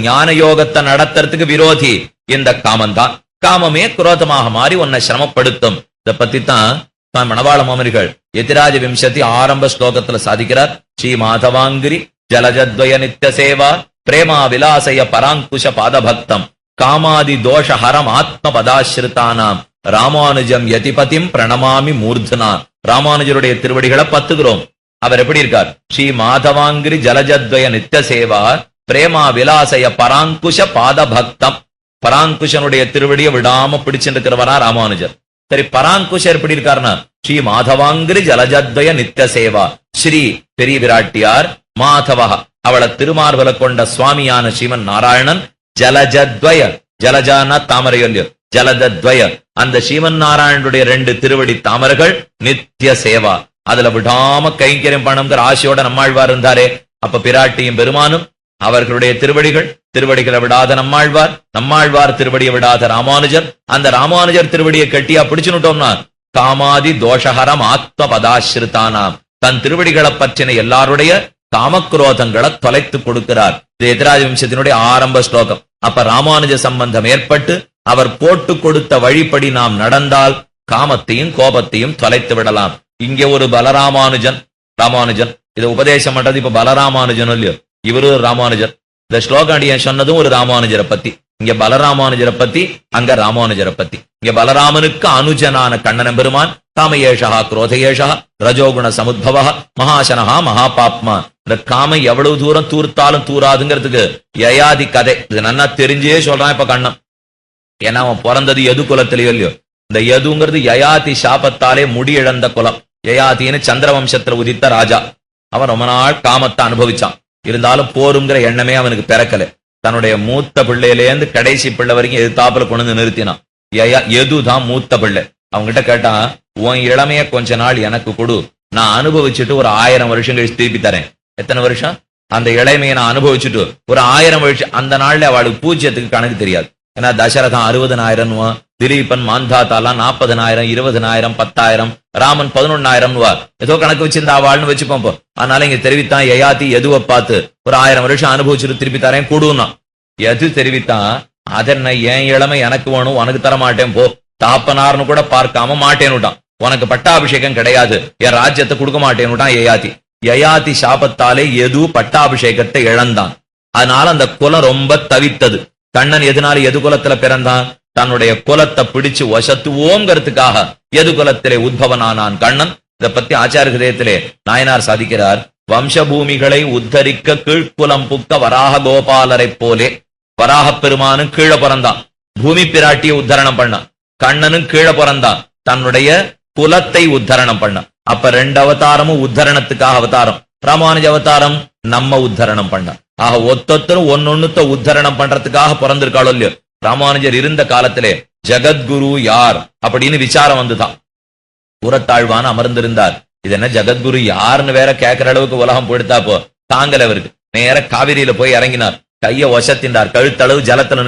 ஞான யோகத்தை நடத்துறதுக்கு விரோதி இந்த காமந்தான். காமமே குரோதமாக மாறி உன்னை சிரமப்படுத்தும். இதை பத்தி தான் மணவாள மாமனிகள் யதிராஜ விம்சதி ஆரம்ப ஸ்லோகத்துல சாதிக்கிறார். ஸ்ரீ மாதவாங்கிரி ஜலஜத்வய நித்திய சேவா பிரேமா விலாசய பராங்குஷ பாதபக்தம் காமாதி தோஷ ஹரம் ஆத்ம பதாசிரிதானாம் ராமானுஜம் யதிபதிம் பிரணமாமி மூர்தனா. ராமானுஜருடைய திருவடிகளை பத்துகிறோம். அவர் எப்படி இருக்கார்? ஸ்ரீ மாதவாங்கிரி ஜலஜத்வய நித்திய சேவா பிரேமா விலாசய பராங்குஷ பாதபக்தம். பராங்குஷனுடைய திருவடியை விடாம பிடிச்சிருக்கிறவரா ராமானுஜர். சரி, பராங்குஷர் எப்படி இருக்காருன்னா ஸ்ரீ மாதவாங்கிரி ஜலஜத்வய நித்திய சேவா. ஸ்ரீ பெரிய விராட்டியார், மாதவா அவளை திருமார்பல கொண்ட சுவாமியான ஸ்ரீமன் நாராயணன், ஜலஜத்வய ஜலஜான தாமரையொல்லியோ ஜலதத்வய அந்த ஸ்ரீமன் நாராயணனுடைய 2 திருவடி தாமரைகள் நித்திய சேவா. அதுல விடாம கைங்கரியம் பண்ணுங்கிற ஆசையோட நம்மாழ்வார் இருந்தாரே. அப்ப பிராட்டியும் பெருமானும் அவர்களுடைய திருவடிகளை விடாத நம்மாழ்வார், நம்மாழ்வார் திருவடியை விடாத ராமானுஜர், அந்த ராமானுஜர் திருவடியை கட்டியா பிடிச்சுட்டோம்னா காமாதி தோஷஹரம் ஆத்ம பதாசிரிதானாம். தன் திருவடிகளை பற்றின எல்லாருடைய காமக்ரோதங்களை தொலைத்து கொடுக்கிறார். இது யதிராஜ வம்சத்தினுடைய ஆரம்ப ஸ்லோகம். அப்ப ராமானுஜ சம்பந்தம் ஏற்பட்டு அவர் போட்டு கொடுத்த வழிப்படி நாம் நடந்தால் காமத்தையும் கோபத்தையும் தொலைத்து விடலாம். இங்கே ஒரு பலராமானுஜன், ராமானுஜன் இதை உபதேசம் பண்றது இப்ப பலராமானுஜன் இல்லையோ, இவரு ராமானுஜர். இந்த ஸ்லோகாடிய சொன்னதும் ஒரு ராமானுஜரை பத்தி. இங்க பலராமானுஜரை பத்தி, அங்க ராமானுஜரை பத்தி. இங்க பலராமனுக்கு அனுஜனான கண்ணன பெருமான் காமயேஷா குரோதயேஷா ரஜோகுண சமுத்பவ மகாசனஹா மகாபாப்மா. இந்த காம எவ்வளவு தூரம் தூர்த்தாலும் தூராதுங்கிறதுக்கு யயாதி கதை இது நன்னா தெரிஞ்சே சொல்றான் இப்ப கண்ணன். ஏன்னா அவன் பிறந்தது எது குலத்திலேயோ இல்லையோ. இந்த எதுங்கிறது யயாதி சாபத்தாலே முடியிழந்த குலம். யயாதின்னு சந்திரவம்சத்துல உதித்த ராஜா. அவன் ரொம்ப நாள் காமத்தை அனுபவிச்சான். இருந்தாலும் போருங்கிற எண்ணமே அவனுக்கு பிறக்கல. தன்னுடைய மூத்த பிள்ளையிலேருந்து கடைசி பிள்ளை வரைக்கும் எதிர்த்தாப்புல கொண்டு வந்து நிறுத்தினான். எதுதான் மூத்த பிள்ளை. அவங்ககிட்ட கேட்டான், உன் இளமைய கொஞ்ச நாள் எனக்கு கொடு, நான் அனுபவிச்சுட்டு ஒரு 1000 வருஷம் கழிச்சு திருப்பி தரேன். எத்தனை வருஷம்? அந்த இளமையை நான் அனுபவிச்சுட்டு ஒரு 1000 வருஷம். அந்த நாள்ல அவளுக்கு பூஜ்யத்துக்கு கணக்கு தெரியாது. ஏன்னா தசரதன் 60,000, திலீபன் மாந்தாத்தாலாம் 40,000, 20,000, 10,000, ராமன் 11,000 ஏதோ கணக்கு வச்சிருந்தா வாழ்னு வச்சுப்போம். அதனால இங்க தெரிவித்தான் யயாதி எதுவை பார்த்து ஒரு 1000 வருஷம் அனுபவிச்சுட்டு திருப்பி தரேன் கூடுனா. எது தெரிவித்தான், அதென்ன என் இளமை எனக்கு வேணும், உனக்கு தர மாட்டேன் போ. தாப்பனார்னு கூட பார்க்காம மாட்டேன்னுட்டான். உனக்கு பட்டாபிஷேகம் கிடையாது, என் ராஜ்யத்தை கொடுக்க மாட்டேன்னுட்டான் யயாதி. யயாதி சாபத்தாலே எது பட்டாபிஷேகத்தை இழந்தான். அதனால அந்த குலம் ரொம்ப தவித்தது. கண்ணன் எதனால எது குலத்துல பிறந்தான்? தன்னுடைய குலத்தை பிடிச்சு வசத்துவோங்கிறதுக்காக எது குலத்திலே உத்பவனானான் கண்ணன். இதை பத்தி ஆச்சார ஹிருதயத்திலே நாயனார் சாதிக்கிறார். வம்சபூமிகளை உத்தரிக்க கீழ்குலம் புக்க வராக கோபாலரை போலே. வராக பெருமானும் கீழே பிறந்தான், பூமி பிராட்டியை உத்தரணம் பண்ணான். கண்ணனும் கீழே பிறந்தான், தன்னுடைய குலத்தை உத்தரணம் பண்ணான். அப்ப 2 அவதாரமும் உத்தரணத்துக்காக அவதாரம். ராமானுஜ அவதாரம் நம்ம உத்தரணம் பண்ணான். ஆக ஒத்தொத்தரும் ஒன்னொன்னுத்த உத்தரணம் பண்றதுக்காக பிறந்திருக்காளோ இல்லையோ. ராமானுஜர் இருந்த காலத்திலே ஜகத்குரு யார் அப்படின்னு விசாரம் வந்துதான். புறத்தாழ்வான அமர்ந்திருந்தார். இது என்ன ஜகத்குரு யாருன்னு வேற கேட்கிற அளவுக்கு உலகம் போயிடுத்தாப்போ தாங்கல அவருக்கு. நேர காவிரியில போய் இறங்கினார், கைய ஒசத்தின்றார், கழுத்தளவு ஜலத்துல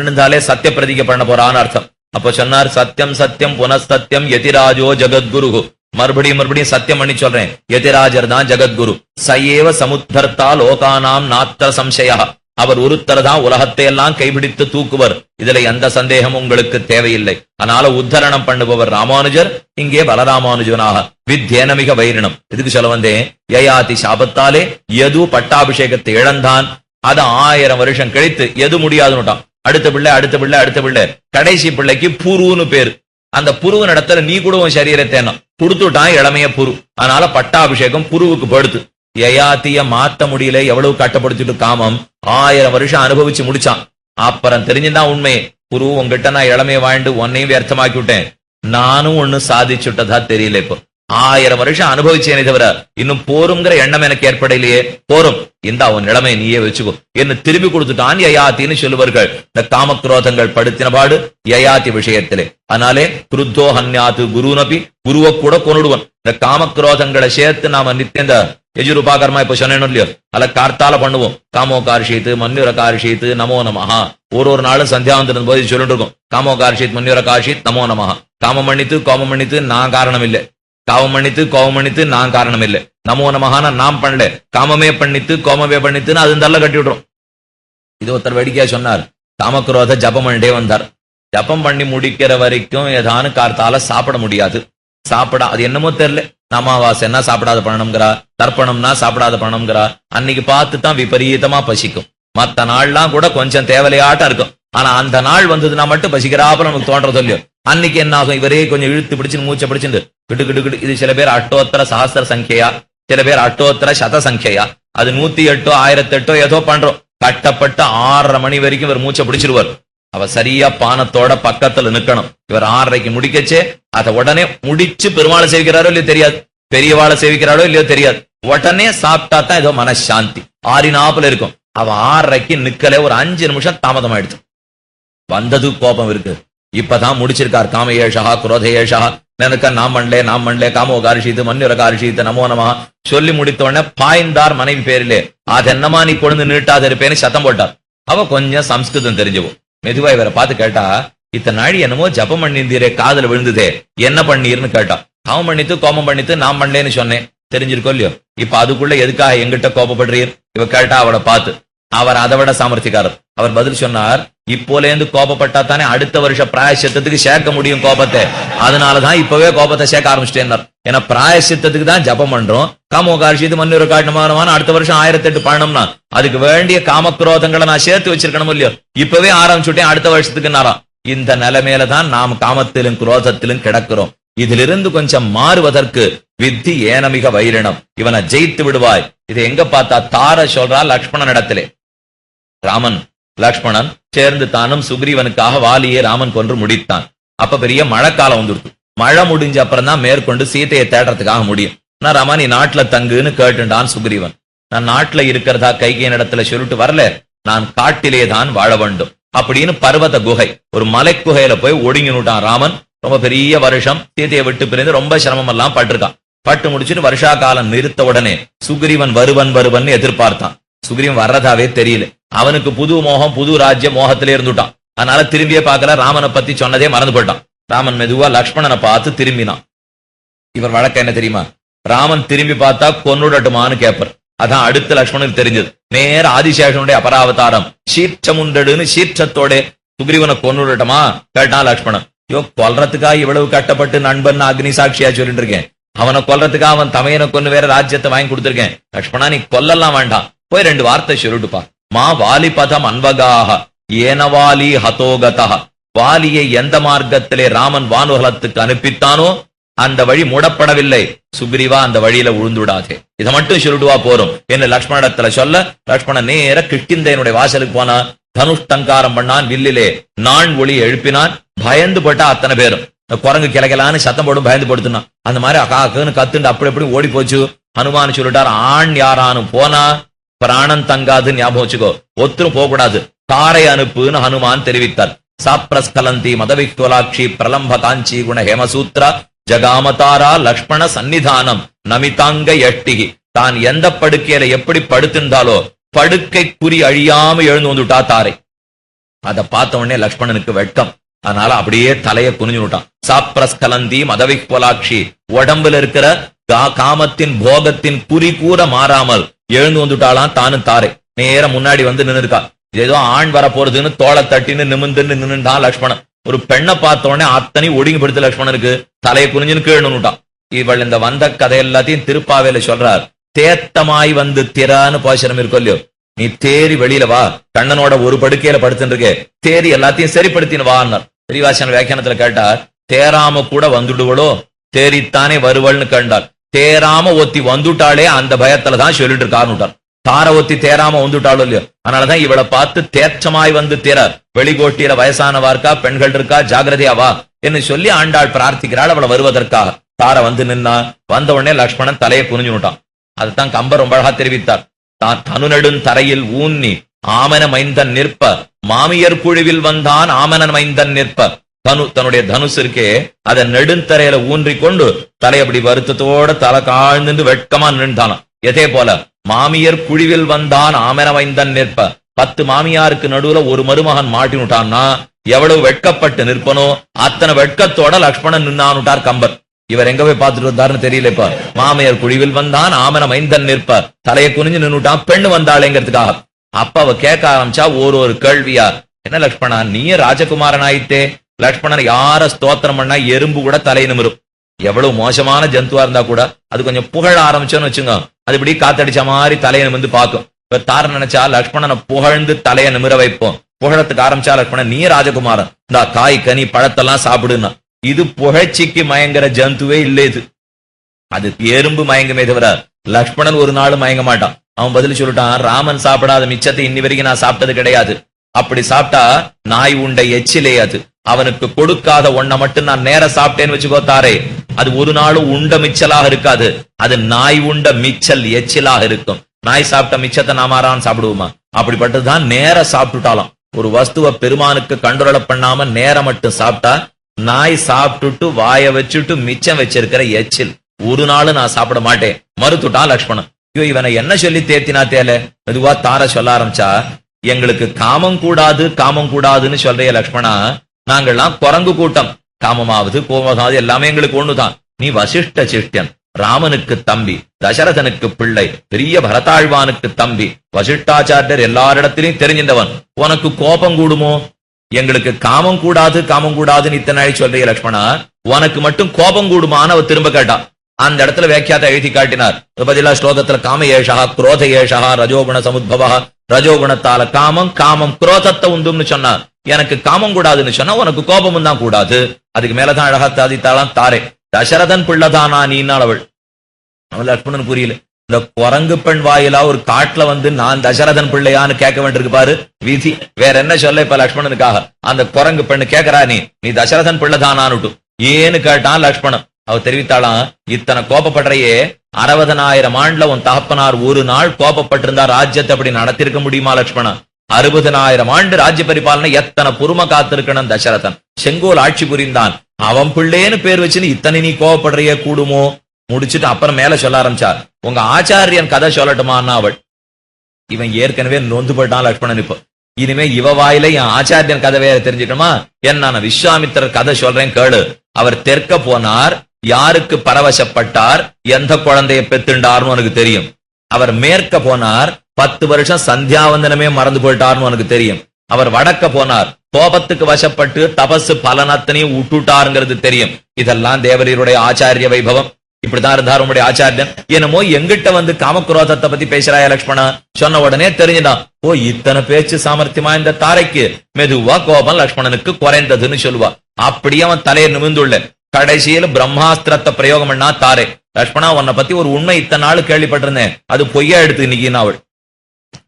நின்றாலே சத்திய பிரதிக பண்ண போறான்னு அர்த்தம். அப்ப சொன்னார், சத்தியம் சத்தியம் புனஸ்தத்தியம் யதிராஜோ ஜகத்குரு. மறுபடியும் சத்தியம் பண்ணி சொல்றேன், யதிராஜர் தான் ஜகத்குரு. சயேவ சமுத்தர்த்தா லோகானாம் நாத்திர சம்சயா. அவர் ஒருத்தர் தான் உலகத்தை எல்லாம் கைபிடித்து தூக்குவர். இதுல எந்த சந்தேகமும் உங்களுக்கு தேவையில்லை. அதனால உத்தரணம் பண்ணுபவர் ராமானுஜர். இங்கே பலராமானுஜனாக வித்யேனமிக வைரினம். இதுக்கு சொல்ல வந்தேன், யயாதி சாபத்தாலே எது பட்டாபிஷேகத்தை இழந்தான். அது 1000 வருஷம் கழித்து எது முடியாதுன்னுட்டான். அடுத்த பிள்ளை கடைசி பிள்ளைக்கு புருன்னு பேரு. அந்த புருவ நடத்துல நீ கூட உன் சரீரத்தை என்ன கொடுத்துட்டான், இளமைய புரு. அதனால பட்டாபிஷேகம் புருவுக்கு படுத்து. யயாத்திய மாத்த முடியல, எவ்வளவு கட்டப்படுத்திட்டு காமம் 1000 வருஷம் அனுபவிச்சு முடிச்சான். அப்புறம் தெரிஞ்சுதான் உண்மையே, புரு உங்ககிட்ட நான் இளமைய வாழ்ந்து உன்னையும் வியர்த்தமாக்கி விட்டேன், நானும் ஒண்ணு சாதிச்சுட்டதா தெரியல. இப்போ 1000 வருஷம் அனுபவிச்சேனே தவிர இன்னும் போருங்கிற எண்ணம் எனக்கு ஏற்படலையே. போரும் இந்த அவன் நிலைமை நீயே வச்சுக்கோ என்ன திரும்பி கொடுத்துட்டான் யயாத்தின்னு சொல்லுவார்கள். இந்த காமக்ரோதங்கள் படுத்தின பாடு யயாத்தி விஷயத்திலே. அதனாலே குருத்தோ ஹன்யாத்து குருனபி, குருவை கூட கொண்டுடுவன். இந்த காமக்ரோதங்களை சேர்த்து நாம நித்திய இந்த யஜுருபாகரமா இப்ப சொன்னேன்னு இல்லையோ, அல்ல கார்த்தால பண்ணுவோம். காமோ கார்ஷீத்து மன்யுர கார்ஷீத்து நமோ நமஹா. ஒரு நாளும் சந்தியாவந்திருந்த போது சொல்லிட்டு இருக்கும், காமோ கார்ஷீத் மன்யுர கார்ஷீத் நமோ நமஹா. காமம் மன்னித்து கோமம் மன்னித்து நான் காரணம் இல்லை, காவம் மன்னித்து கோவம் மன்னித்து நான் காரணம் இல்லை, நமோ நமஹான நாம் பண்ணல, காமமே பண்ணித்து கோமமே பண்ணித்துன்னு அது தள்ள கட்டி விடுறோம். இது ஒருத்தர் வேடிக்கையா சொன்னார். காமக்ரோத ஜபம் பண்ணிட்டே வந்தார். ஜபம் பண்ணி முடிக்கிற வரைக்கும் ஏதானு கார்த்தால சாப்பிட முடியாது. அது என்னமோ தெரியல, அமாவாசைன்னா சாப்பிடாத பண்ணணுங்கிறா, தர்ப்பணம்னா சாப்பிடாத பண்ணணுங்கிறா. அன்னைக்கு பார்த்து தான் விபரீதமா பசிக்கும். மத்த நாள்லாம் கூட கொஞ்சம் தேவலையாட்டம் இருக்கும். ஆனா அந்த நாள் வந்ததுன்னா மட்டும் பசிக்கிறாப்புல நமக்கு தோன்றது இல்லையோ. அன்னைக்கு என்ன ஆகும், இவரே கொஞ்சம் இழுத்து பிடிச்சு மூச்சை பிடிச்சிருந்து கிட்டு கிட்டு கிட்டு. இது சில பேர் அட்டோத்தர சஹஸ்ர சங்கையா, சில பேர் அட்டோத்தர சத சங்கையா. அது 108 1008 ஏதோ பண்றோம். கட்டப்பட்ட 6:30 மணி வரைக்கும் இவர் மூச்சை பிடிச்சிருவார். அவ சரியா பானத்தோட பக்கத்துல நிக்கணும். இவர் 6:30க்கு முடிக்கச்சே அதை உடனே முடிச்சு பெருமாளை சேவிக்கிறாரோ இல்லையோ தெரியாது, பெரியவாளை சேவிக்கிறாரோ இல்லையோ தெரியாது. உடனே சாப்பிட்டா தான் ஏதோ மனசாந்தி. 6:40 இருக்கும். அவ 6:30க்கு நிக்கல, ஒரு 5 நிமிஷம் தாமதம் ஆயிடுச்சு. வந்தது கோபம் இருக்கு. இப்பதான் முடிச்சிருக்கார். காம ஏஷா குரோத ஏஷா நினைக்க நாம் மண்லே காமோ காரிஷீத்து மன்னிர காரிஷீத்து நமோ நம சொல்லி முடித்த உடனே பாய்ந்தார் மனைவி பேரிலே. அது என்னமா நீ கொண்டு நீட்டாத இருப்பேன்னு சத்தம் போட்டார். அவ கொஞ்சம் சம்ஸ்கிருதம் தெரிஞ்சவோ. மெதுவா இவரை பார்த்து கேட்டா, இத்தனை நாடி என்னமோ ஜபம் பண்ணிருந்தீரே, காதல விழுந்ததே, என்ன பண்ணீர்னு கேட்டா. காமம் பண்ணித்து கோபம் பண்ணித்து நான் பண்ணலேன்னு சொன்னேன், தெரிஞ்சிருக்கோ இல்லையோ. இப்ப அதுக்குள்ள எதுக்காக எங்கிட்ட கோபப்படுறீர்? இவ கேட்டா அவளை பார்த்து. அவர் அதை விட சாமர்த்தியக்காரர். அவர் பதில் சொன்னார், இப்போலேருந்து கோபப்பட்டா தானே அடுத்த வருஷ பிராயசித்தத்துக்கு சேர்க்க முடியும் கோபத்தை. அதனாலதான் இப்பவே கோபத்தை சேர்க்க ஆரம்பிச்சிட்டேன். ஏன்னா பிராயசித்தத்துக்கு தான் ஜபம் பண்றோம். காமோ காரிஷீத்து மன்னிர காட்டணுமான அடுத்த வருஷம் 1008 பண்ணணும்னா அதுக்கு வேண்டிய காமக்ரோதங்களை நான் சேர்த்து வச்சிருக்கணும் இல்லையோ. இப்பவே ஆரம்பிச்சுட்டேன் அடுத்த வருஷத்துக்கு. இந்த நிலைமையில தான் நாம் காமத்திலும் குரோதத்திலும் கிடக்கிறோம். இதிலிருந்து கொஞ்சம் மாறுவதற்கு வித்தி ஏனமிக வைரினம், இவனை ஜெயித்து விடுவாய். இதை எங்க பார்த்தா தார சொல்றா லக்ஷ்மணன் இடத்திலே. ராமன் லக்ஷ்மணன் சேர்ந்து தானும் சுக்ரீவனுக்காக வாலியை ராமன் கொன்று முடித்தான். அப்ப பெரிய மழைக்காலம் வந்துடுது. மழை முடிஞ்ச அப்புறம் தான் மேற்கொண்டு சீதையை தேடுறதுக்காக முடியும். நான் ராமா நீ நாட்டுல தங்குன்னு கேட்டுண்டான் சுக்ரீவன். நான் நாட்டுல இருக்கிறதா கைகையின் இடத்துல சொல்லிட்டு வரல, நான் காட்டிலே தான் வாழ வேண்டும் அப்படின்னு பர்வத குகை, ஒரு மலை குகையில போய் ஒடுங்கினுட்டான் ராமன். ரொம்ப பெரிய வருஷம் சீதையை விட்டு பிரிந்து ரொம்ப சிரமம் எல்லாம் பட்டிருக்கான். பட்டு முடிச்சுட்டு வருஷா காலம் நிறுத்த உடனே சுக்ரீவன் வருவன் எதிர்பார்த்தான். சுக்ரீவன் வர்றதாவே தெரியல. அவனுக்கு புது மோகம், புது ராஜ்ய மோகத்திலே இருந்துட்டான். அதனால திரும்பியே பார்க்கல. ராமனை பத்தி சொன்னதே மறந்து போட்டான். ராமன் மெதுவா லக்ஷ்மணனை பார்த்து திரும்பினான். இவர் வழக்கம் என்ன தெரியுமா, ராமன் திரும்பி பார்த்தா கொன்னுடட்டுமான்னு கேட்பார். அதான் அடுத்த லக்ஷ்மணனுக்கு தெரிஞ்சது. நேர ஆதிசேஷனுடைய அபராவதாரம் சீற்றமுண்டடுன்னு சீற்றத்தோட சுக்ரீவனை கொன்னுடட்டுமா கேட்டான் லக்ஷ்மணன். யோ, கொல்றதுக்காக இவ்வளவு கட்டப்பட்டு நண்பன் அக்னி சாட்சியா சொல்லிட்டு இருக்கேன். அவனை கொல்றதுக்காக அவன் தமையனை கொண்டு வேற ராஜ்யத்தை வாங்கி கொடுத்திருக்கேன். லக்ஷ்மணா நீ கொல்லலாம் வேண்டாம், போய் 2 வார்த்தை சொல்லிட்டுப்பா. மா வாலி பதம் அன்வகாக ஏனவாலி ஹதோகதா. வாலியை எந்த மார்க்கத்திலே ராமன் வானுகலத்துக்கு அனுப்பித்தானோ அந்த வழி மூடப்படவில்லை. சுக்ரீவா அந்த வழியில உழுந்துடாதே, இதை மட்டும் சொல்லிடுவா போறோம் என்று லக்ஷ்மணத்துல சொல்ல, லக்ஷ்மணன் நேர கிஷ்கிந்தையனுடைய வாசலுக்கு போனா. தனுஷ்டங்காரம் பண்ணான். வில்லிலே நான் ஒளி எழுப்பினான். பயந்து போட்டா அத்தனை பேரும். குரங்கு கிளைக்கலான்னு சத்தம் போடும் பயந்து படுத்துனா. அந்த மாதிரி அக்காக்குன்னு கத்துண்டு அப்படி எப்படி ஓடி போச்சு. ஹனுமான் சொல்லிட்டார், ஆண் யாரானும் போனா பிராணம் தங்காதுன்னு ஞாபகம் வச்சுக்கோ, ஒத்துரும் போக கூடாது, தாரை அனுப்புன்னு ஹனுமான் தெரிவித்தார். சாப்ரஸ்கலந்தி மதவிக்வலாட்சி பிரலம்ப காஞ்சி குண ஹேமசூத்ரா ஜகாமதாரா லக்ஷ்மண சன்னிதானம் நமிதாங்க எட்டிகி. தான் எந்த படுக்கையில எப்படி படுத்திருந்தாலோ படுக்கை குறி அழியாம எழுந்து வந்துட்டா தாரை. அதை பார்த்த உடனே லக்ஷ்மணனுக்கு வெட்கம். அதனால அப்படியே தலைய குனிஞ்சு விட்டான். சாப்ரஸ்கலந்தி மதவிக்வலாட்சி, உடம்புல இருக்கிற காமத்தின் போகத்தின் குறி கூற மாறாமல் எழுந்து வந்துட்டாலாம் தானும் தாரை. நேரம் முன்னாடி வந்து நின்று இருக்கா. ஏதோ ஆண் வர போறதுன்னு தோளை தட்டின்னு நிமிந்துன்னு நின்றுட்டான் லக்ஷ்மணன். ஒரு பெண்ணை பார்த்த உடனே அத்தனை ஒடுங்கி படுத்த லக்ஷ்மணனுக்கு தலையை குனிஞ்சுன்னு கீழே நின்னுட்டான். இவள் இந்த வந்த கதை எல்லாத்தையும் திருப்பாவையில சொல்றார். தேத்தமாய் வந்து திறான்னு பாசனம் இருக்கும் இல்லையோ, நீ தேறி வெளியில வா, கண்ணனோட ஒரு படுக்கையில படுத்துட்டு இருக்கே, தேறி எல்லாத்தையும் சரிப்படுத்தின்னு வான்னார். பெரியவாசன வியாக்கியானத்துல கேட்டார், தேராம கூட வந்துடுவளோ தேறித்தானே வருவள்னு கண்டார். தேராம ஒத்தி வந்துட்டாலே அந்த பயத்துலதான் சொல்லிட்டு இருக்காருட்டார். தார ஒத்தி தேராம வந்துட்டாலும் இல்லையோ, அதனாலதான் இவளை பார்த்து தேற்றமாய் வந்து திற, வெளிகோட்டியில வயசானவா இருக்கா, பெண்கள் இருக்கா, ஜாகிரதையாவா என்று சொல்லி ஆண்டாள் பிரார்த்திக்கிறாள் அவளை வருவதற்காக. தார வந்து நின்னா. வந்த உடனே லக்ஷ்மணன் தலையை குனிஞ்சுட்டான். அதுதான் கம்பர் ரொம்ப அழகா தெரிவித்தார். தான் தனுநெடுந் தரையில் ஊன்னி ஆமன மைந்தன் நிற்ப, மாமியர் குழுவில் வந்தான் ஆமன மைந்தன் நிற்ப. தன்னுடைய தனுசு இருக்கே, அதை நெடுந்தரையில ஊன்றி கொண்டு தலை அப்படி வருத்தத்தோட தலை காழ்ந்து வெட்கமா நின்றானாம். எதே போல மாமியர் குழுவில் வந்தான் ஆமன மைந்தன் நிற்ப. 10 மாமியாருக்கு நடுவுல ஒரு மருமகன் மாட்டினுட்டான்னா எவ்வளவு வெட்கப்பட்டு நிற்பனோ அத்தனை வெட்கத்தோட லக்ஷ்மணன் நின்னானுட்டார் கம்பர். இவர் எங்க போய் பார்த்துட்டு வந்தாருன்னு தெரியல. இப்ப மாமியார் குழுவில் வந்தான் ஆமன மைந்தன் நிற்ப, தலையை குனிஞ்சு நின்னுட்டான் பெண்ணு வந்தாளேங்கிறதுக்காக. அப்ப அவ கேட்க ஆரம்பிச்சா ஒரு கேள்வியா, என்ன லக்ஷ்மணா நீயே ராஜகுமாரன் ஆயிட்டே, லக்ஷ்மணன் யார ஸ்தோத்திரம் பண்ணா எறும்பு கூட தலை நிமிரும். எவ்வளவு மோசமான ஜந்துவா இருந்தா கூட அது கொஞ்சம் புகழ ஆரம்பிச்சோன்னு வச்சுங்க, அது இப்படி காத்தடிச்ச மாதிரி தலையை நிமிந்து பார்க்கும். இப்ப தார நினைச்சா லக்ஷ்மணனை புகழ்ந்து தலையை நிமிர வைப்போம். புகழத்துக்கு ஆரம்பிச்சா லக்ஷ்மணன் நீ ராஜகுமாரன், இந்த காய் கனி பழத்தெல்லாம் சாப்பிடுன்னா. இது புகழ்ச்சிக்கு மயங்குற ஜந்துவே இல்லை. இது அது எறும்பு மயங்குமே தவிர லக்ஷ்மணன் ஒரு நாள் மயங்க மாட்டான். அவன் பதில் சொல்லிட்டான், ராமன் சாப்பிடாத மிச்சத்தை இன்னி வரைக்கும் நான் சாப்பிட்டது கிடையாது. அப்படி சாப்பிட்டா நாய் உண்ட எச்சிலே அது. அவனுக்கு கொடுக்காத ஒன்ன மட்டும் நான் நேர சாப்பிட்டேன்னு வச்சுக்கோ தாரே, அது ஒரு நாளும் உண்ட மிச்சலாக இருக்காது. அது நாய் உண்ட மிச்சல் எச்சிலாக இருக்கும். நாய் சாப்பிட்ட மிச்சத்தை நாம சாப்பிடுவோமா? அப்படிப்பட்டதுதான் நேர சாப்பிட்டுட்டாலும். ஒரு வஸ்துவ பெருமானுக்கு கண்ட்ரோல பண்ணாம நேர மட்டும் சாப்பிட்டா, நாய் சாப்பிட்டுட்டு வாய வச்சுட்டு மிச்சம் வச்சிருக்கிற எச்சில் ஒரு நாள் நான் சாப்பிட மாட்டேன் மறுத்துட்டான் லக்ஷ்மணன். இவனை என்ன சொல்லி தேர்த்தினா தேல மெதுவா தார சொல்ல ஆரம்பிச்சா, எங்களுக்கு காமம் கூடாது காமம் கூடாதுன்னு சொல்றிய லக்ஷ்மணா, நாங்கள்லாம் குரங்கு கூட்டம். காமமாவது கோபமாவது எல்லாமே எங்களுக்கு ஒண்ணுதான். நீ வசிஷ்ட சிஷ்யன், ராமனுக்கு தம்பி, தசரதனுக்கு பிள்ளை, பெரிய பரதாழ்வானுக்கு தம்பி, வசிஷ்டாச்சாரியர் எல்லாரிடத்திலையும் தெரிஞ்சின்றவன். உனக்கு கோபம் கூடுமோ? எங்களுக்கு காமம் கூடாது காமம் கூடாதுன்னு இத்தனை நாள் சொல்றிய லக்ஷ்மணா, உனக்கு மட்டும் கோபம் கூடுமான்னு அவர் திரும்ப கேட்டான். அந்த இடத்துல வியாக்கியாத்தை எழுதி காட்டினார். பதிலா ஸ்லோகத்துல காம ஏஷா குரோத ஏஷா ரஜோகுண சமுத்பவா, ரஜோகுணத்தால காமம், காமம் குரோதத்தை உண்டும்னு சொன்னார். எனக்கு காமம் கூடாதுன்னு சொன்னா உனக்கு கோபமும் தான் கூடாது. அதுக்கு மேலதான் அழகா தாதித்தாளாம் தாரே, தசரதன் பிள்ளைதானா நீனால் அவள். அவள் லக்ஷ்மணன் புரியல. இந்த குரங்கு பெண் வாயிலா ஒரு காட்டுல வந்து நான் தசரதன் பிள்ளையான்னு கேட்க வேண்டியிருக்கு பாரு விதி. வேற என்ன சொல்ல இப்ப லக்ஷ்மணனுக்காக? அந்த குரங்கு பெண்ணு கேட்கறா, நீ தசரதன் பிள்ளைதானான்னு. ஏன்னு கேட்டான் லக்ஷ்மணன். அவ தெரிவித்தாளாம், இத்தனை கோபப்படுறையே, 60,000 ஆண்டுல உன் தகப்பனார் ஒரு நாள் கோபப்பட்டிருந்தா ராஜ்யத்தை அப்படி நடத்திருக்க முடியுமா லக்ஷ்மணா? 60,000 ஆண்டு ராஜ்ய பரிபாலனை எத்தனை பொறுமை காத்திருக்கணும் தசரதன். செங்கோல் ஆட்சி புரிந்தான். அவன் பிள்ளைன்னு பேர் வச்சுன்னு இத்தனை நீ கோபப்படுறையே கூடுமோ? முடிச்சுட்டு அப்புறம் மேல சொல்ல ஆரம்பிச்சார், உங்க ஆச்சாரியன் கதை சொல்லட்டுமான்னா அவள். இவன் ஏற்கனவே நொந்து போயிட்டான் லக்ஷ்மணன். இப்போ இனிமே இவ வாயில என் ஆச்சாரியன் கதவே தெரிஞ்சுக்கணுமா? என்ன விஸ்வாமித்திரர் கதை சொல்றேன் கேளு. அவர் தெற்க போனார், யாருக்கு பரவசப்பட்டார், எந்த குழந்தைய பெத்துண்டார்னு உனக்கு தெரியும். அவர் மேற்க போனார், 10 வருஷம் சந்தியாவந்தனமே மறந்து போயிட்டார்னு உனக்கு தெரியும். அவர் வடக்க போனார், கோபத்துக்கு வசப்பட்டு தபசு பலனத்தனையும் விட்டுட்டாருங்கிறது தெரியும். இதெல்லாம் தேவரீருடைய ஆச்சாரிய வைபவம். இப்படிதான் இருந்தார் உங்களுடைய ஆச்சாரியன். என்னமோ எங்கிட்ட வந்து காமக்ரோதத்தை பத்தி பேசுறாய லக்ஷ்மணா சொன்ன உடனே தெரிஞ்சுட்டான். ஓ, இத்தனை பேச்சு சாமர்த்தியமா இந்த தாரைக்கு. மெதுவா கோபம் லக்ஷ்மணனுக்கு குறைந்ததுன்னு சொல்லுவா. அப்படியே அவன் தலையை நிமிந்துள்ள கடைசியில பிரம்மாஸ்திரத்தை பிரயோகம் பண்ணா தாரே, லக்ஷ்மணா உன்னை பத்தி ஒரு உண்மை இத்தனை நாள் கேள்விப்பட்டிருந்தேன், அது பொய்யா எடுத்து இன்னைக்கு அவள்.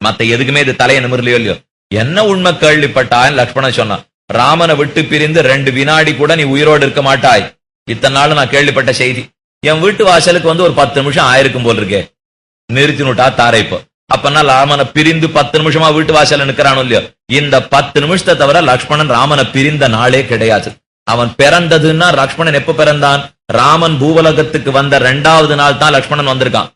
மத்த எதுக்குமே இது தலையை நிமிரலையோ இல்லையோ. என்ன உண்மை கேள்விப்பட்டான் லக்ஷ்மணன் சொன்னான், ராமனை விட்டு பிரிந்து 2 வினாடி கூட நீ உயிரோடு இருக்க மாட்டாய். இத்தனை நாள் நான் கேள்விப்பட்ட செய்தி. என் வீட்டு வாசலுக்கு வந்து ஒரு 10 நிமிஷம் ஆயிருக்கும் போல் இருக்கே. நிறுத்தினுட்டா தாரை. இப்போ அப்பன்னா ராமனை பிரிந்து 10 நிமிஷமா வீட்டு வாசல நிக்கிறானோ இல்லையோ. இந்த 10 நிமிஷத்தை தவிர லக்ஷ்மணன் ராமனை பிரிந்த நாளே கிடையாது. அவன் பிறந்ததுன்னா லக்ஷ்மணன் எப்ப பிறந்தான்? ராமன் பூவலகத்துக்கு வந்த 2வது நாள் தான் லக்ஷ்மணன் வந்திருக்கான்.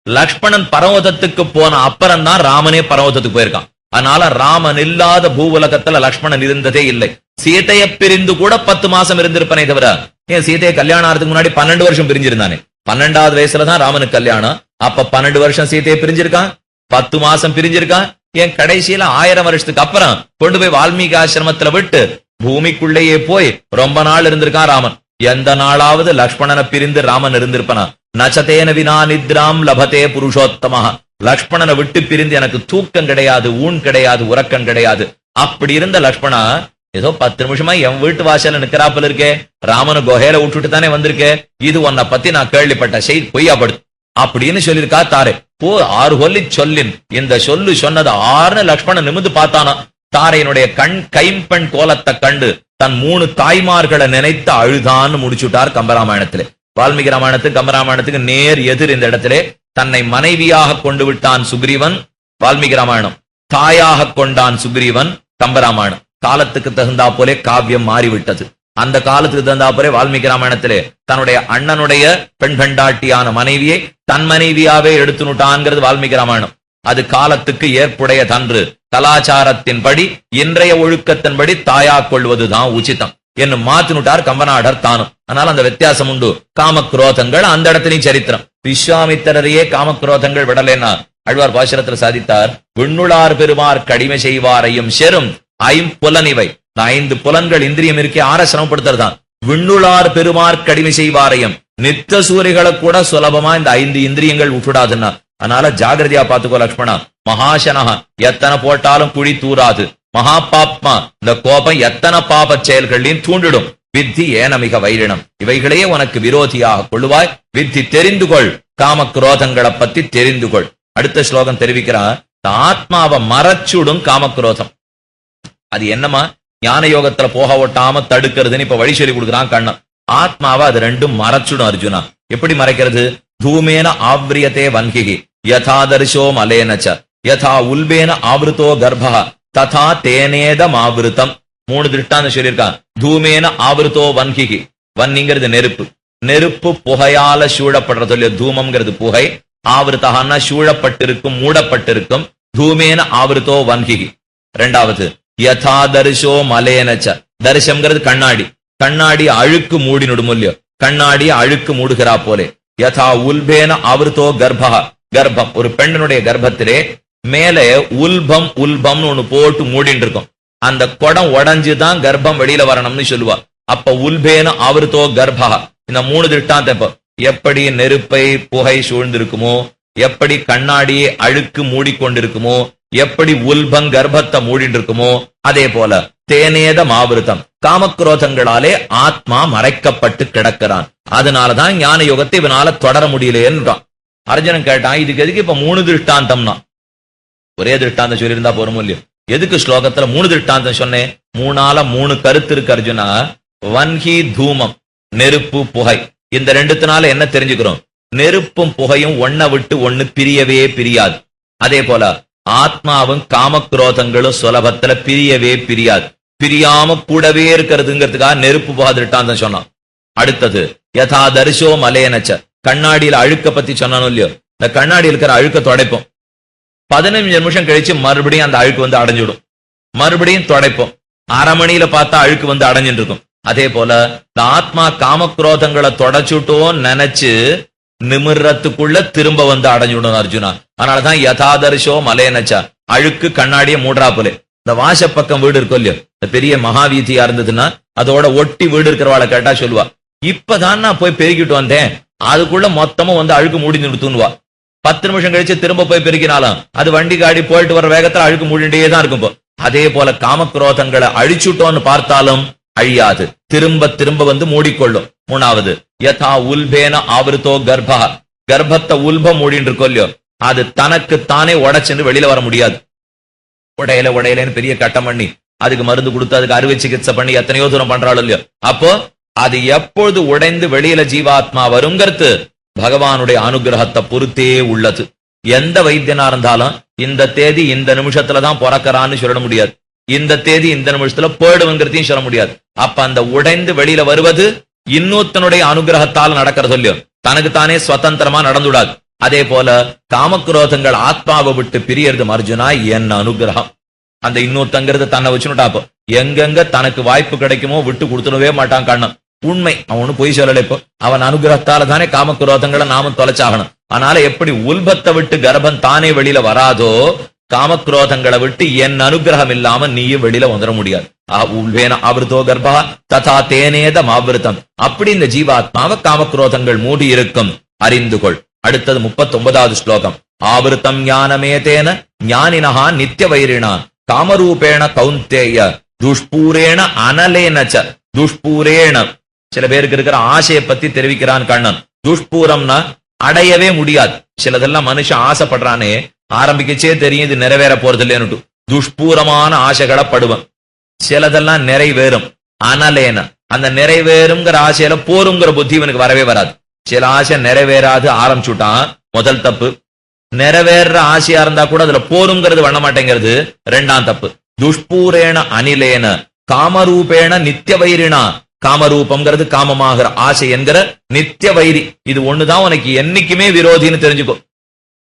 லக்ஷ்மணன் பரவதத்துக்கு போன அப்புறம் தான் ராமனே பரவதத்துக்கு போயிருக்கான். அதனால ராமன் இல்லாத பூவுலகத்துல லக்ஷ்மணன் இருந்ததே இல்லை. சீதையை பிரிந்து கூட 10 மாசம் இருந்திருப்பனே தவிர, ஏன் சீதையை கல்யாணம் ஆகிறதுக்கு முன்னாடி 12 வருஷம் பிரிஞ்சிருந்தானே. 12வது வயசுலதான் ராமனுக்கு கல்யாணம். அப்ப 12 வருஷம் சீதையை பிரிஞ்சிருக்கான், 10 மாசம் பிரிஞ்சிருக்கான். ஏன் கடைசியில 1000 வருஷத்துக்கு அப்புறம் கொண்டு போய் வால்மீகி ஆசிரமத்துல விட்டு பூமிக்குள்ளேயே போய் ரொம்ப நாள் இருந்திருக்கான் ராமன். எந்த நாளாவது லக்ஷ்மணனை பிரிந்து ராமன் இருந்திருப்பனா? நச்சதேன வினா நித்ராம் லபதே புருஷோத்தமஹ. லக்ஷ்மணனை விட்டு பிரிந்து எனக்கு தூக்கம் கிடையாது, ஊன் கிடையாது, உறக்கம் கிடையாது. அப்படி இருந்த லக்ஷ்மணா ஏதோ 10 நிமிஷமா என் வீட்டு வாசல நிக்கிறாப்பல் இருக்கே, ராமனை குகையில விட்டுட்டு தானே வந்திருக்கே, இது உன்னை பத்தி நான் கேள்விப்பட்ட செய்தி பொய்யாப்படுது அப்படின்னு சொல்லியிருக்கா தாரே. ஓ, 6 சொல்லி சொல்லின் இந்த சொல்லு சொன்னது 6 லக்ஷ்மணன் நிமிந்து பார்த்தானா. தாரையினுடைய கைம்பெண் கோலத்தை கண்டு தன் 3 தாய்மார்களை நினைத்து அழுதான்னு முடிச்சுட்டார் கம்பராமாயணத்திலே. வால்மீகி ராமாயணத்துக்கு கம்பராமாயணத்துக்கு நேர் எதிர் இந்த இடத்திலே தன்னை மனைவியாக கொண்டு விட்டான் சுக்ரீவன். வால்மீகி ராமாயணம் தாயாக கொண்டான் சுக்ரீவன். கம்பராமாயணம் காலத்துக்கு தகுந்தா போலே காவியம் மாறிவிட்டது. அந்த காலத்துக்கு தகுந்தா போலே வால்மீகி ராமாயணத்திலே தன்னுடைய அண்ணனுடைய பெண் கண்டாட்டியான மனைவியை தன் மனைவியாவே எடுத்துனுட்டான்ங்கிறது வால்மீகி ராமாயணம். அது காலத்துக்கு ஏற்புடைய தன்று கலாச்சாரத்தின்படி இன்றைய ஒழுக்கத்தின்படி தாயா கொள்வதுதான் உச்சிதம் என்னும் மாத்தினுட்டார் கம்பநாடர் தானும். அதனால அந்த வித்தியாசம் உண்டு. காமக்ரோதங்கள் அந்த இடத்திலையும் சரித்திரம். விஸ்வாமித்திரரையே காமக்ரோதங்கள் விடலேன்னா ஆழ்வார் பாசுரத்தில் சாதித்தார், விண்ணுளார் பெருமார் கடிமை செய்வாரையும் செரும் ஐம்புலனிவை. இந்த 5 புலன்கள் இந்திரியம் இருக்கே ஆற சிரமப்படுத்துறதுதான். விண்ணுளார் பெருமார் கடிமை செய்வாரையும், நித்த சூரிகளை கூட சுலபமா இந்த 5 இந்திரியங்கள் விட்டுடாதுன்னா. அதனால ஜாகிரதையா பாத்துக்கோ லக்ஷ்மணா. மகாசனஹா, எத்தனை போட்டாலும் குழி தூராது. மகா பாப்மா, இந்த கோபம் எத்தனை பாப செயல்களையும் தூண்டிடும். வித்தி ஏனமிக வைரினம், இவைகளையே உனக்கு விரோதியாக கொள்ளுவாய். வித்தி தெரிந்து கொள், காம குரோதங்களை பத்தி தெரிந்து கொள். அடுத்த ஸ்லோகம் தெரிவிக்கிறான், ஆத்மாவை மறைச்சுடும் காமக்ரோதம். அது என்னமா? ஞான யோகத்துல போக ஓட்டாம தடுக்கிறதுன்னு இப்ப வழி சொல்லி கொடுக்குறான் கண்ணன். ஆத்மாவை அது ரெண்டும் மறைச்சுடும் அர்ஜுனா. எப்படி மறைக்கிறது? தூமேன ஆவ்ரியதே வன்கிகி யதாதர்ஷோ மலேனச்ச யதா உல்பேன ஆவிருத்தோ கர்ப்பா ததா தேனேதம் ஆவிருத்தம். 3 திருஷ்டாந்தம் சொல்லியிருக்கான். தூமேன ஆவிருத்தோ வன்கிகி, வன்னிங்கிறது நெருப்பு. நெருப்பு புகையால சூழப்படுறது இல்லையா? தூமம்ங்கிறது புகை, ஆவிருத்தகான்னா சூழப்பட்டிருக்கும், மூடப்பட்டிருக்கும். தூமேன ஆவிருத்தோ வன்கிகி. 2வது யதாதர்ஷோ மலேனச்ச, தரிசம்ங்கிறது கண்ணாடி. கண்ணாடி அழுக்கு மூடினுடும் இல்லையோ? கண்ணாடி அழுக்கு மூடுகிறா போலே. யதா உல்பேன ஆவிருத்தோ கர்ப்பா, கர்ப்பம் ஒரு பெண்ணுடைய கர்ப்பத்திலே மேலே உல்பம் உல்பம்னு ஒண்ணு போட்டு மூடிட்டு இருக்கும். அந்த குடம் உடஞ்சுதான் கர்ப்பம் வெளியில வரணும்னு சொல்லுவா. அப்ப உல்பேன ஆவிருத்தோ கர்ப்பா. இந்த 3 திருஷ்டாந்தம் எப்படி நெருப்பை புகை சூழ்ந்திருக்குமோ, எப்படி கண்ணாடியை அழுக்கு மூடிக்கொண்டிருக்குமோ, எப்படி உல்பம் கர்ப்பத்தை மூடிட்டு இருக்குமோ, அதே போல தேனேத மாவிருத்தம் காமக்ரோதங்களாலே ஆத்மா மறைக்கப்பட்டு கிடக்கிறான். அதனாலதான் ஞான யோகத்தை இவனால தொடர முடியலையேன்றான். அர்ஜுனன் கேட்டான், இதுக்கு எதுக்கு இப்ப 3 திருஷ்டாந்தம்னா? ஒரே திருஷ்டாந்தம் சொல்லியிருந்தா போறோமோ இல்லையோ? எதுக்கு ஸ்லோகத்துல 3 திருஷ்டாந்தம் சொன்னேன்? 3 கருத்து இருக்கு அர்ஜுனா. வன்ஹி தூமம், நெருப்பு புகை. இந்த 2த்தினால என்ன தெரிஞ்சுக்கிறோம்? நெருப்பும் புகையும் ஒன்ன விட்டு ஒண்ணு பிரியவே பிரியாது. அதே போல ஆத்மாவும் காமக்ரோதங்களும் சுலபத்துல பிரியவே பிரியாது. பிரியாம கூடவே இருக்கிறதுங்கிறதுக்காக நெருப்பு புகை திருஷ்டாந்தம் சொன்னான். அடுத்தது யதா தரிசோ மலேனச்ச, கண்ணாடியில அழுக்க பத்தி சொன்னானோ இல்லையோ? இந்த கண்ணாடியில் இருக்கிற அழுக்க துடைப்போம். 15 நிமிஷம் கழிச்சு மறுபடியும் அந்த அழுக்கு வந்து அடைஞ்சிடும். மறுபடியும் துடைப்போம். 1/2 மணியில பார்த்தா அழுக்கு வந்து அடைஞ்சிட்டு இருக்கும். அதே போல இந்த ஆத்மா காமக்ரோதங்களை தொடச்சுட்டோம் நினைச்சு நிமிர்றதுக்குள்ள திரும்ப வந்து அடைஞ்சுடும் அர்ஜுனா. அதனாலதான் யதாதர்ஷோ மலேனச்சா, அழுக்கு கண்ணாடிய மூடுறா போலே. இந்த வாசப்பக்கம் வீடு இருக்கும் இல்லையோ? இந்த பெரிய மகாவீதியா இருந்ததுன்னா அதோட ஒட்டி வீடு இருக்கிறவாளை கேட்டா சொல்லுவா, இப்பதான் நான் போய் பெருக்கிட்டு வந்தேன், அதுக்குள்ள மொத்தமும் வந்து அழுக்கு மூடி நிறுத்துவா. 10 நிமிஷம் கழிச்சு திரும்ப போய் பெருக்கினாலும் அது வண்டி காடி போயிட்டு வர வேகத்துல அழுக்கு மூடிட்டே தான் இருக்கும். அதே போல காமக்ரோதங்களை அழிச்சுட்டோன்னு பார்த்தாலும் அழியாது, திரும்ப திரும்ப வந்து மூடிக்கொள்ளும். 3வது யதா உல்பேன ஆவிருத்தோ கர்ப்பா, கர்ப்பத்தை உல்பம் மூடின்னு இருக்கோம் இல்லையோ? அது தனக்கு தானே உடைச்சுன்னு வெளியில வர முடியாது. உடையிலன்னு பெரிய கட்டம் பண்ணி அதுக்கு மருந்து கொடுத்து அதுக்கு அறுவை சிகிச்சை பண்ணி எத்தனையோ தூரம் பண்றாள் இல்லையோ? அப்போ அது எப்பொழுது உடைந்து வெளியில ஜீவாத்மா வருங்கிறது பகவானுடைய அனுகிரகத்தை பொறுத்தே உள்ளது. எந்த வைத்தியனா இருந்தாலும் இந்த தேதி இந்த நிமிஷத்துலதான் பிறக்கிறான்னு சொல்ல முடியாது, இந்த தேதி இந்த நிமிஷத்துல போயிடுங்கிறதையும் சொல்ல முடியாது. அப்ப அந்த உடைந்து வெளியில வருவது இன்னொருத்தனுடைய அனுகிரகத்தால் நடக்கிறது இல்லையோ? தனக்கு தானே சுதந்திரமா நடந்துடாது. அதே போல காமக்ரோதங்கள் ஆத்மாவை விட்டு பிரியறது அர்ஜுனா என் அனுகிரகம். அந்த இன்னொருத்தங்கிறது தன்னை வச்சுட்டாப்போ எங்கெங்க தனக்கு வாய்ப்பு கிடைக்குமோ விட்டு கொடுத்துடவே மாட்டான் கண்ணன். உண்மை, அவனு பொய் சொல்லல. இப்போ அவன் அனுகிரகத்தால தானே காமக்ரோதங்களை நாமும் தொலைச்சாகணும். அதனால எப்படி உல்பத்தை விட்டு கர்ப்பம் தானே வெளியில வராதோ, காமக்ரோதங்களை விட்டு என் அனுகிரகம் இல்லாம நீயும் வெளியில வந்துட முடியாது. உல்வேன ஆவிருத்தோ கர்ப்பா ததா தேனேதம் ஆவிருத்தம். அப்படி இந்த ஜீவாத்மாவை காமக்ரோதங்கள் மூடி இருக்கும், அறிந்து கொள். அடுத்தது 39வது ஸ்லோகம். ஆவிருத்தம் ஞானமேதேன ஞானினஹா நித்திய வைரிணா காமரூபேண கௌந்தேய துஷ்பூரேண அனலேனச்ச. துஷ்பூரேண சில பேருக்கு இருக்கிற ஆசையை பத்தி தெரிவிக்கிறான் கண்ணன். துஷ்பூரம்னா அடையவே முடியாது. சிலதெல்லாம் மனுஷன் ஆசைப்படுறானே, ஆரம்பிக்கச்சே தெரியும் இது நிறைவேற போறது இல்லைன்னு. துஷ்பூரமான ஆசைகளை படுவன். சிலதெல்லாம் நிறைவேறும். அனலேன, அந்த நிறைவேறுங்கிற ஆசையில போருங்கிற புத்தி இவனுக்கு வரவே வராது. சில ஆசை நிறைவேறாது ஆரம்பிச்சுட்டான், முதல் தப்பு. நிறைவேற ஆசையா இருந்தா கூட அதுல போருங்கிறது பண்ண மாட்டேங்கிறது, 2ஆம் தப்பு. துஷ்பூரேண அனிலேன காமரூபேண நித்திய வைரினா. காமரூபம்ங்கிறது காமமாகிற ஆசை என்கிற நித்திய வைரி. இது ஒண்ணுதான் உனக்கு என்னைக்குமே விரோதின்னு தெரிஞ்சுக்கோ.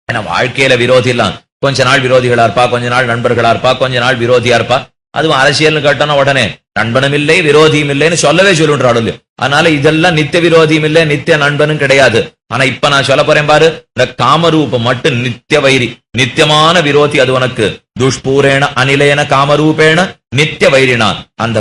ஏன்னா வாழ்க்கையில விரோதி எல்லாம் கொஞ்ச நாள் விரோதிகளா இருப்பா, கொஞ்ச நாள் நண்பர்களா இருப்பா, கொஞ்ச நாள் விரோதியா இருப்பா. அதுவும் அரசியல்னு கேட்டோன்னா உடனே நண்பனும் இல்லை விரோதியும் இல்லைன்னு சொல்லவே சொல்லுன்றாள். அதனால இதெல்லாம் நித்திய விரோதியும் இல்ல, நித்திய நண்பனும் கிடையாது. ஆனா இப்ப நான் சொல்ல போறேன் பாரு, இந்த காமரூபம் மட்டும் நித்திய வைரி, நித்தியமான விரோதி. அது உனக்கு துஷ்பூரேன அனிலேன காமரூபேண நித்திய வைரினா அந்த